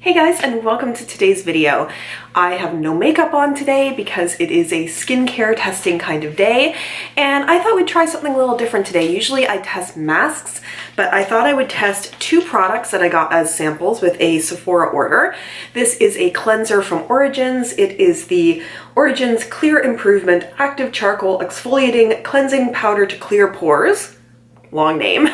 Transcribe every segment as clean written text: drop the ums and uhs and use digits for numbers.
Hey guys, and welcome to today's video. I have no makeup on today because it is a skincare testing kind of day, and I thought we'd try something a little different today. Usually I test masks, but I thought I would test two products that I got as samples with a Sephora order. This is a cleanser from Origins. It is the Origins Clear Improvement Active Charcoal Exfoliating Cleansing Powder to Clear Pores. Long name.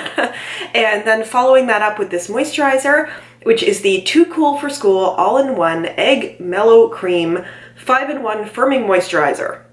And then following that up with this moisturizer, which is the Too Cool for School All-in-One Egg Mellow Cream 5-in-1 Firming Moisturizer.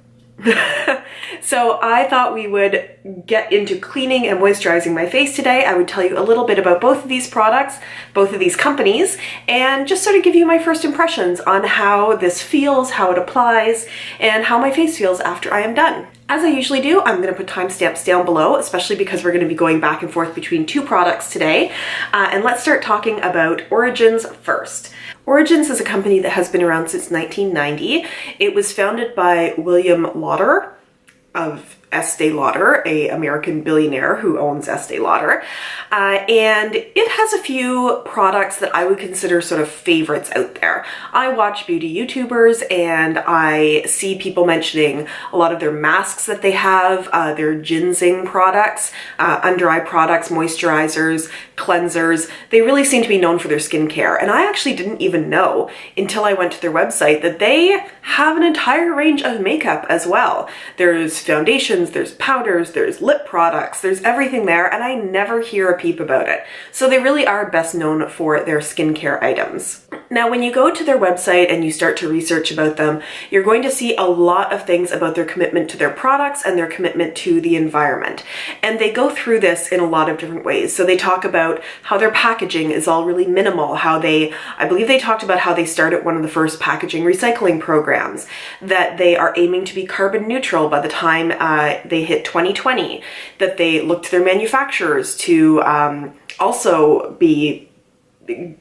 So I thought we would get into cleaning and moisturizing my face today. I would tell you a little bit about both of these products, both of these companies, and just sort of give you my first impressions on how this feels, how it applies, and how my face feels after I am done. As I usually do, I'm going to put timestamps down below, especially because we're going to be going back and forth between two products today. And let's start talking about Origins first. Origins is a company that has been around since 1990. It was founded by William Lauder of Estee Lauder, an American billionaire who owns Estee Lauder. And it has a few products that I would consider sort of favorites out there. I watch beauty YouTubers and I see people mentioning a lot of their masks that they have, their ginseng products, under eye products, moisturizers, cleansers. They really seem to be known for their skincare. And I actually didn't even know until I went to their website that they have an entire range of makeup as well. There's foundations, there's powders, there's lip products, there's everything there, and I never hear a peep about it. So they really are best known for their skincare items. Now, when you go to their website and you start to research about them, you're going to see a lot of things about their commitment to their products and their commitment to the environment. And they go through this in a lot of different ways. So they talk about how their packaging is all really minimal, I believe they talked about how they started one of the first packaging recycling programs, that they are aiming to be carbon neutral by the time they hit 2020, that they look to their manufacturers to also be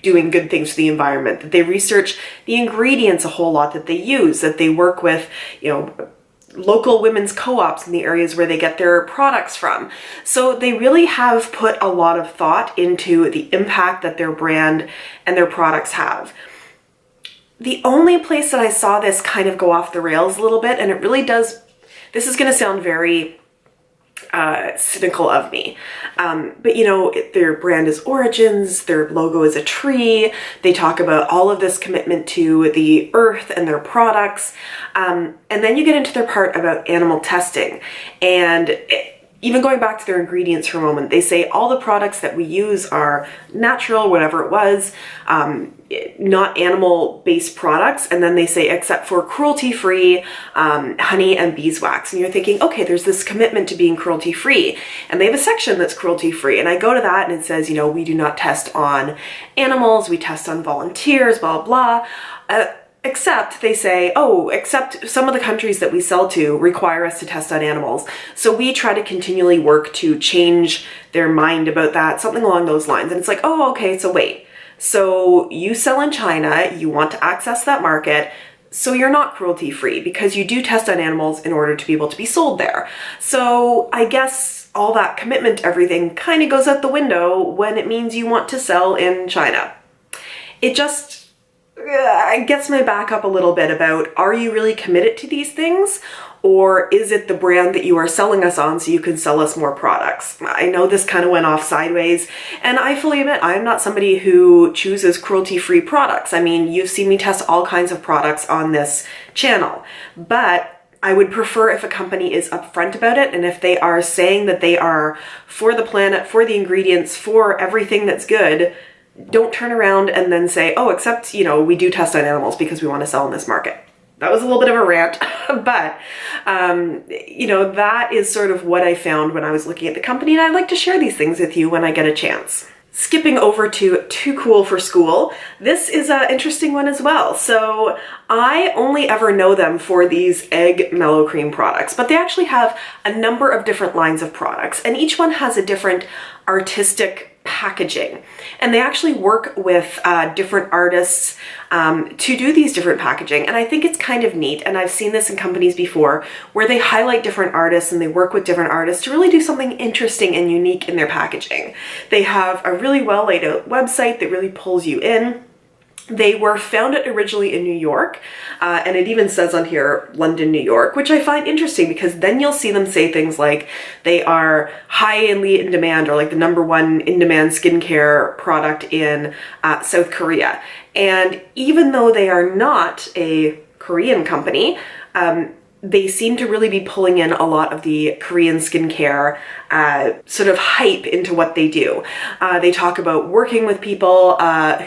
doing good things for the environment, that they research the ingredients a whole lot that they use, that they work with, local women's co-ops in the areas where they get their products from. So they really have put a lot of thought into the impact that their brand and their products have. The only place that I saw this kind of go off the rails a little bit, and it really does, this is going to sound very cynical of me. But their brand is Origins, their logo is a tree, they talk about all of this commitment to the earth and their products, and then you get into their part about animal testing, and even going back to their ingredients for a moment, they say all the products that we use are natural, whatever it was, not animal-based products, and then they say except for cruelty-free honey and beeswax. And you're thinking, okay, there's this commitment to being cruelty-free, and they have a section that's cruelty-free, and I go to that and it says, we do not test on animals, we test on volunteers, blah, blah. Except they say, except some of the countries that we sell to require us to test on animals. So we try to continually work to change their mind about that, something along those lines. And it's like, okay, so wait. So you sell in China, you want to access that market, so you're not cruelty-free because you do test on animals in order to be able to be sold there. So I guess all that commitment to everything kind of goes out the window when it means you want to sell in China. It just gets my back up a little bit about, are you really committed to these things? Or is it the brand that you are selling us on so you can sell us more products? I know this kind of went off sideways, and I fully admit I'm not somebody who chooses cruelty-free products. I mean, you've seen me test all kinds of products on this channel, but I would prefer if a company is upfront about it, and if they are saying that they are for the planet, for the ingredients, for everything that's good, don't turn around and then say, except, we do test on animals because we want to sell in this market. That was a little bit of a rant, but, that is sort of what I found when I was looking at the company, and I'd like to share these things with you when I get a chance. Skipping over to Too Cool for School, this is an interesting one as well. So I only ever know them for these egg mellow cream products, but they actually have a number of different lines of products, and each one has a different artistic packaging. And they actually work with different artists to do these different packaging. And I think it's kind of neat. And I've seen this in companies before where they highlight different artists and they work with different artists to really do something interesting and unique in their packaging. They have a really well laid out website that really pulls you in. They were founded originally in New York, and it even says on here, London, New York, which I find interesting because then you'll see them say things like they are highly in demand or like the #1 in-demand skincare product in South Korea. And even though they are not a Korean company, they seem to really be pulling in a lot of the Korean skincare sort of hype into what they do. They talk about working with people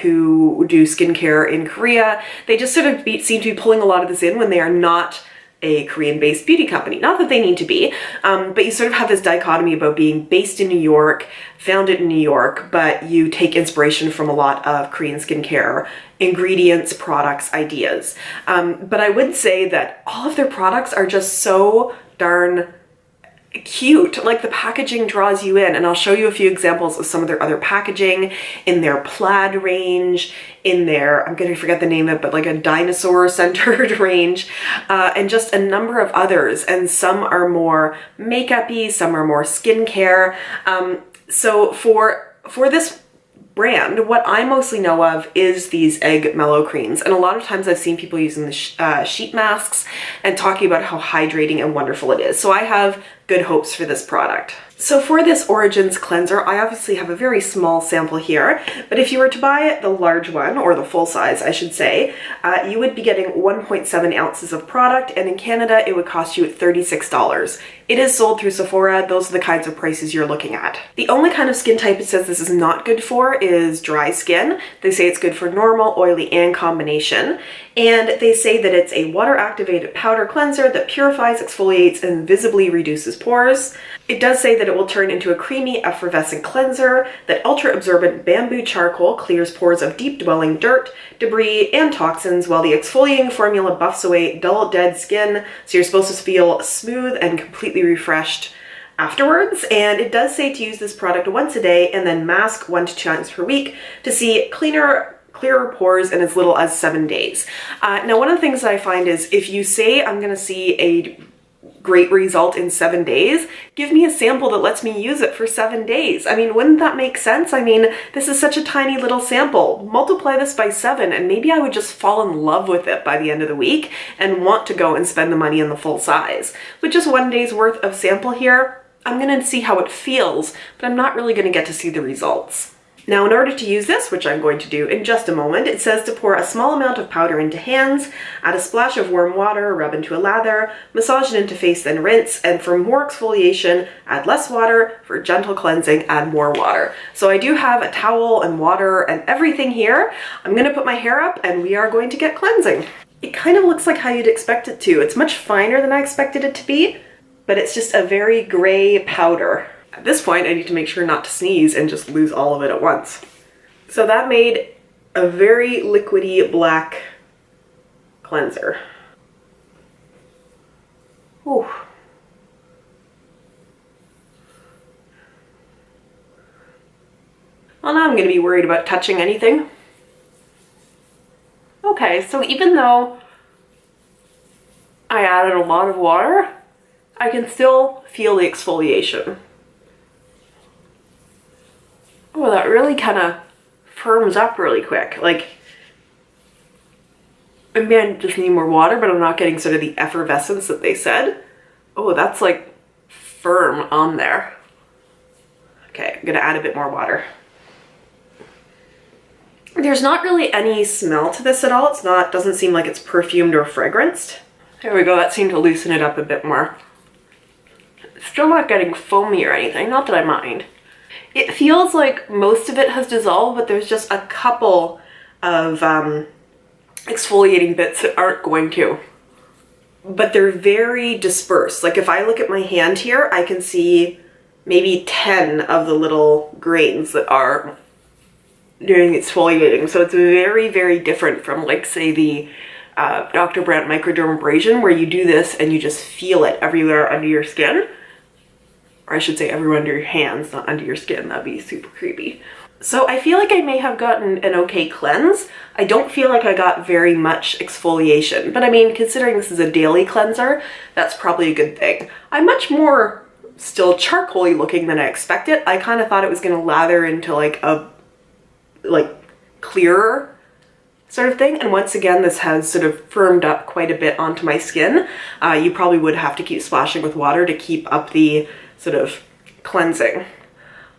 who do skincare in Korea. They just sort of seem to be pulling a lot of this in when they are not a Korean-based beauty company. Not that they need to be, but you sort of have this dichotomy about being based in New York, founded in New York, but you take inspiration from a lot of Korean skincare ingredients, products, ideas. But I would say that all of their products are just so darn cute. Like the packaging draws you in, and I'll show you a few examples of some of their other packaging in their plaid range, in their, I'm going to forget the name of it, but like a dinosaur centered range, and just a number of others. And some are more makeup-y, some are more skincare. So for this brand, what I mostly know of is these egg mellow creams, and a lot of times I've seen people using the sheet masks and talking about how hydrating and wonderful it is. So I have good hopes for this product. So for this Origins cleanser, I obviously have a very small sample here, but if you were to buy the large one, or the full size I should say, you would be getting 1.7 ounces of product, and in Canada it would cost you $36. It is sold through Sephora. Those are the kinds of prices you're looking at. The only kind of skin type it says this is not good for is dry skin. They say it's good for normal, oily, and combination. And they say that it's a water-activated powder cleanser that purifies, exfoliates, and visibly reduces pores. It does say that it will turn into a creamy, effervescent cleanser, that ultra-absorbent bamboo charcoal clears pores of deep-dwelling dirt, debris, and toxins, while the exfoliating formula buffs away dull, dead skin, so you're supposed to feel smooth and completely refreshed afterwards. And it does say to use this product once a day and then mask 1 to 2 times per week to see clearer pores in as little as 7 days. Now, one of the things that I find is if you say I'm going to see a great result in 7 days, give me a sample that lets me use it for 7 days. I mean, wouldn't that make sense? I mean, this is such a tiny little sample. Multiply this by 7 and maybe I would just fall in love with it by the end of the week and want to go and spend the money in the full size. With just 1 day's worth of sample here, I'm going to see how it feels, but I'm not really going to get to see the results. Now, in order to use this, which I'm going to do in just a moment, it says to pour a small amount of powder into hands, add a splash of warm water, rub into a lather, massage it into face, then rinse, and for more exfoliation, add less water. For gentle cleansing, add more water. So I do have a towel and water and everything here. I'm going to put my hair up and we are going to get cleansing. It kind of looks like how you'd expect it to. It's much finer than I expected it to be, but it's just a very gray powder. At this point, I need to make sure not to sneeze and just lose all of it at once. So that made a very liquidy black cleanser. Whew. Well, now I'm going to be worried about touching anything. Okay, so even though I added a lot of water, I can still feel the exfoliation. Oh, that really kind of firms up really quick. Like, maybe I just need more water, but I'm not getting sort of the effervescence that they said. Oh, that's like firm on there. Okay, I'm gonna add a bit more water. There's not really any smell to this at all. It's not, doesn't seem like it's perfumed or fragranced. There we go, that seemed to loosen it up a bit more. Still not getting foamy or anything, not that I mind. It feels like most of it has dissolved, but there's just a couple of exfoliating bits that aren't going to. But they're very dispersed. Like if I look at my hand here, I can see maybe 10 of the little grains that are doing exfoliating. So it's very, very different from like say the Dr. Brandt microdermabrasion, where you do this and you just feel it everywhere under your skin. Or I should say everywhere under your hands, not under your skin. That'd be super creepy. So I feel like I may have gotten an okay cleanse. I don't feel like I got very much exfoliation, but I mean, considering this is a daily cleanser, that's probably a good thing. I'm much more still charcoal-y looking than I expected. I kind of thought it was gonna lather into like a clearer sort of thing. And once again, this has sort of firmed up quite a bit onto my skin. You probably would have to keep splashing with water to keep up the sort of cleansing.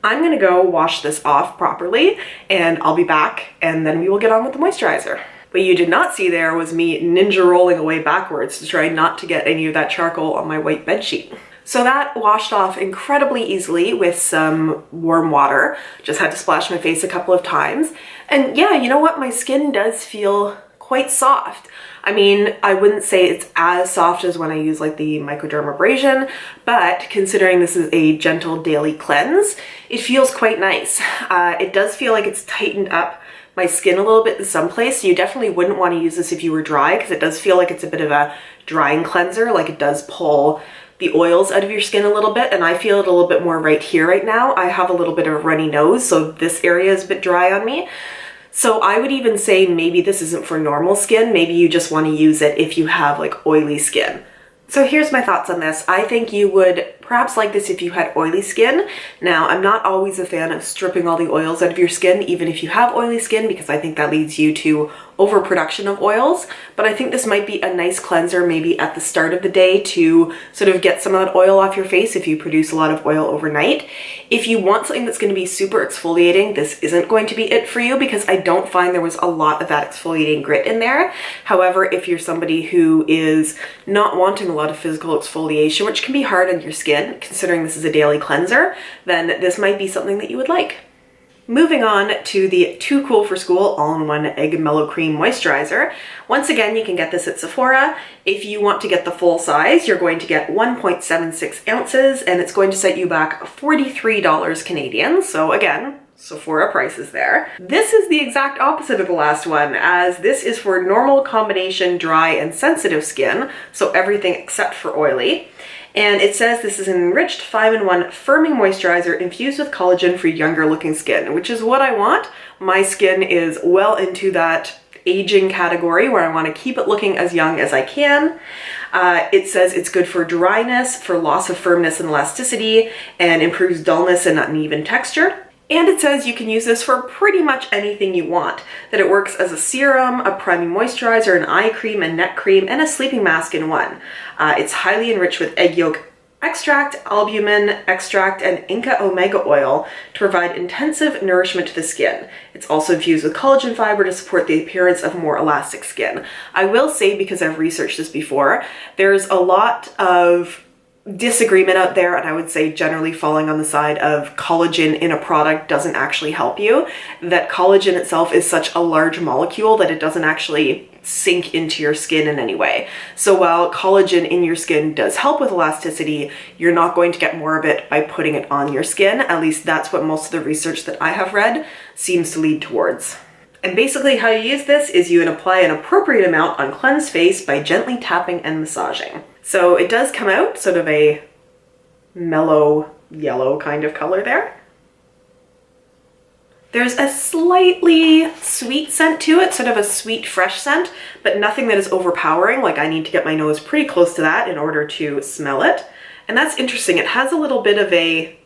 I'm gonna go wash this off properly and I'll be back and then we will get on with the moisturizer. What you did not see there was me ninja rolling away backwards to try not to get any of that charcoal on my white bedsheet. So that washed off incredibly easily with some warm water. Just had to splash my face a couple of times. And yeah, you know what? My skin does feel quite soft. I mean, I wouldn't say it's as soft as when I use like the microdermabrasion, but considering this is a gentle daily cleanse, it feels quite nice. It does feel like it's tightened up my skin a little bit in some place. So you definitely wouldn't want to use this if you were dry, because it does feel like it's a bit of a drying cleanser, like it does pull the oils out of your skin a little bit, and I feel it a little bit more right here right now. I have a little bit of a runny nose, so this area is a bit dry on me. So I would even say maybe this isn't for normal skin. Maybe you just want to use it if you have like oily skin. So here's my thoughts on this. I think you would perhaps like this if you had oily skin. Now, I'm not always a fan of stripping all the oils out of your skin, even if you have oily skin, because I think that leads you to overproduction of oils. But I think this might be a nice cleanser maybe at the start of the day to sort of get some of that oil off your face if you produce a lot of oil overnight. If you want something that's going to be super exfoliating, this isn't going to be it for you, because I don't find there was a lot of that exfoliating grit in there. However, if you're somebody who is not wanting a lot of physical exfoliation, which can be hard on your skin, considering this is a daily cleanser, then this might be something that you would like. Moving on to the Too Cool for School All-in-One Egg Mellow Cream Moisturizer. Once again, you can get this at Sephora. If you want to get the full size, you're going to get 1.76 ounces, and it's going to set you back $43 Canadian. So again, Sephora prices there. This is the exact opposite of the last one, as this is for normal combination dry and sensitive skin, so everything except for oily. And it says this is an enriched 5-in-1 firming moisturizer infused with collagen for younger looking skin, which is what I want. My skin is well into that aging category where I want to keep it looking as young as I can. It says it's good for dryness, for loss of firmness and elasticity, and improves dullness and uneven texture. And it says you can use this for pretty much anything you want. That it works as a serum, a priming moisturizer, an eye cream, a neck cream, and a sleeping mask in one. It's highly enriched with egg yolk extract, albumin extract, and Inca omega oil to provide intensive nourishment to the skin. It's also infused with collagen fiber to support the appearance of more elastic skin. I will say, because I've researched this before, there's a lot of disagreement out there, and I would say generally falling on the side of collagen in a product doesn't actually help you. That collagen itself is such a large molecule that it doesn't actually sink into your skin in any way. So while collagen in your skin does help with elasticity, you're not going to get more of it by putting it on your skin. At least that's what most of the research that I have read seems to lead towards. And basically how you use this is you apply an appropriate amount on cleansed face by gently tapping and massaging. So it does come out sort of a mellow yellow kind of color there. There's a slightly sweet scent to it, sort of a sweet, fresh scent, but nothing that is overpowering. Like, I need to get my nose pretty close to that in order to smell it. And that's interesting. It has a little bit of a,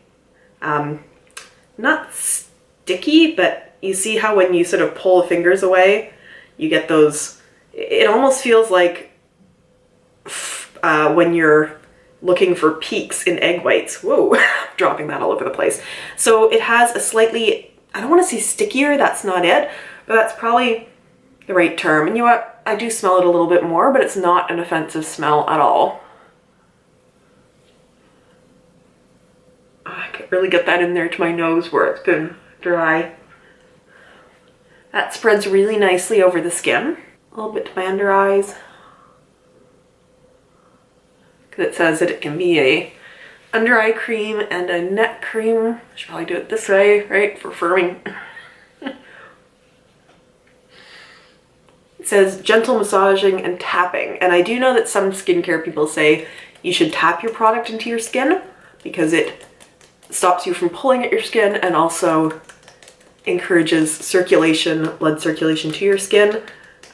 not sticky, but you see how when you sort of pull the fingers away, you get those, it almost feels like when you're looking for peaks in egg whites. Whoa, dropping that all over the place. So it has a slightly, I don't want to say stickier, that's not it, but that's probably the right term. And you know what? I do smell it a little bit more, but it's not an offensive smell at all. I can really get that in there to my nose where it's been dry. That spreads really nicely over the skin. A little bit to my under eyes. Because it says that it can be a under eye cream and a neck cream. I should probably do it this way, right, for firming. It says gentle massaging and tapping. And I do know that some skincare people say you should tap your product into your skin because it stops you from pulling at your skin and also encourages circulation, blood circulation to your skin.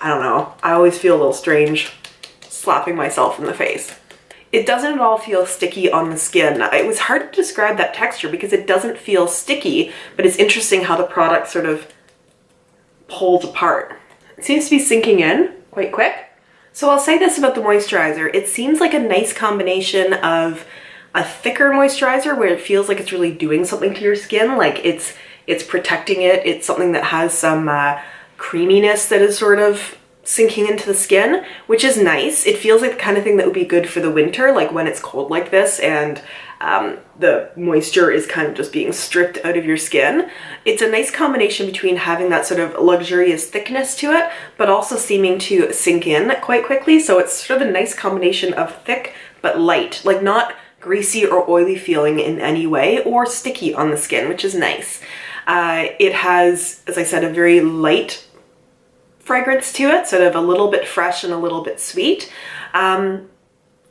I don't know. I always feel a little strange slapping myself in the face. It doesn't at all feel sticky on the skin. It was hard to describe that texture because it doesn't feel sticky, but it's interesting how the product sort of pulls apart. It seems to be sinking in quite quick. So I'll say this about the moisturizer. It seems like a nice combination of a thicker moisturizer where it feels like it's really doing something to your skin, like it's protecting it. It's something that has some creaminess that is sort of sinking into the skin, which is nice. It feels like the kind of thing that would be good for the winter, like when it's cold like this and the moisture is kind of just being stripped out of your skin. It's a nice combination between having that sort of luxurious thickness to it, but also seeming to sink in quite quickly. So it's sort of a nice combination of thick but light, like not greasy or oily feeling in any way or sticky on the skin, which is nice. It has, as I said, a very light fragrance to it, sort of a little bit fresh and a little bit sweet.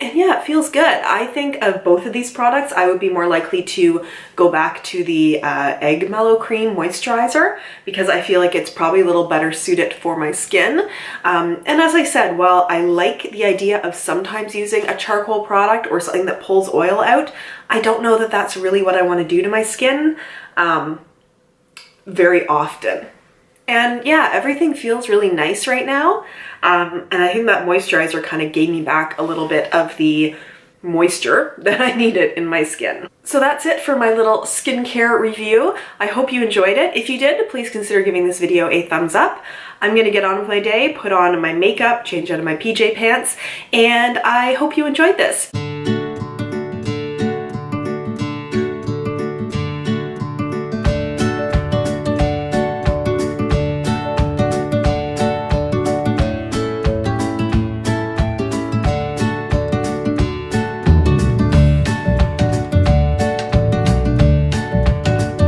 And yeah, it feels good. I think of both of these products, I would be more likely to go back to the Egg Mellow Cream Moisturizer because I feel like it's probably a little better suited for my skin. And as I said, while I like the idea of sometimes using a charcoal product or something that pulls oil out, I don't know that that's really what I want to do to my skin very often. And yeah, everything feels really nice right now. And I think that moisturizer kind of gave me back a little bit of the moisture that I needed in my skin. So that's it for my little skincare review. I hope you enjoyed it. If you did, please consider giving this video a thumbs up. I'm gonna get on with my day, put on my makeup, change out of my PJ pants, and I hope you enjoyed this.